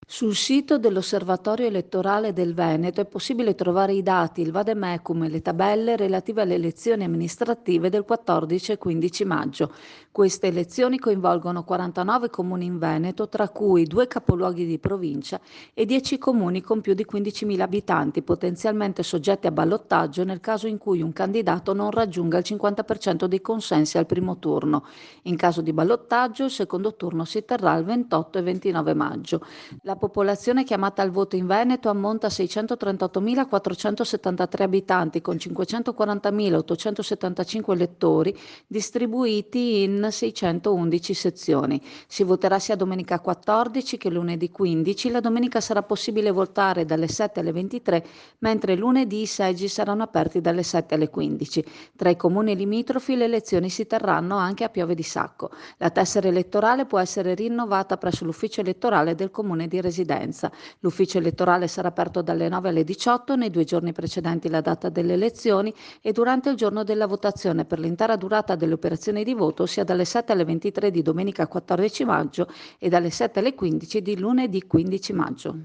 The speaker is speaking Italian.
Sul sito dell'Osservatorio elettorale del Veneto è possibile trovare i dati, il vademecum e le tabelle relative alle elezioni amministrative del 14 e 15 maggio. Queste elezioni coinvolgono 49 comuni in Veneto, tra cui 2 capoluoghi di provincia e 10 comuni con più di 15.000 abitanti, potenzialmente soggetti a ballottaggio nel caso in cui un candidato non raggiunga il 50% dei consensi al primo turno. In caso di ballottaggio, il secondo turno si terrà il 28 e 29 maggio. La popolazione chiamata al voto in Veneto ammonta a 638.473 abitanti, con 540.875 elettori distribuiti in 611 sezioni. Si voterà sia domenica 14 che lunedì 15. La domenica sarà possibile votare dalle 7 alle 23, mentre lunedì i seggi saranno aperti dalle 7 alle 15. Tra i comuni limitrofi le elezioni si terranno anche a Piove di Sacco. La tessera elettorale può essere rinnovata presso l'ufficio elettorale del comune di residenza. L'ufficio elettorale sarà aperto dalle 9 alle 18 nei 2 giorni precedenti la data delle elezioni e durante il giorno della votazione per l'intera durata delle operazioni di voto, sia dalle 7 alle 23 di domenica 14 maggio e dalle 7 alle 15 di lunedì 15 maggio.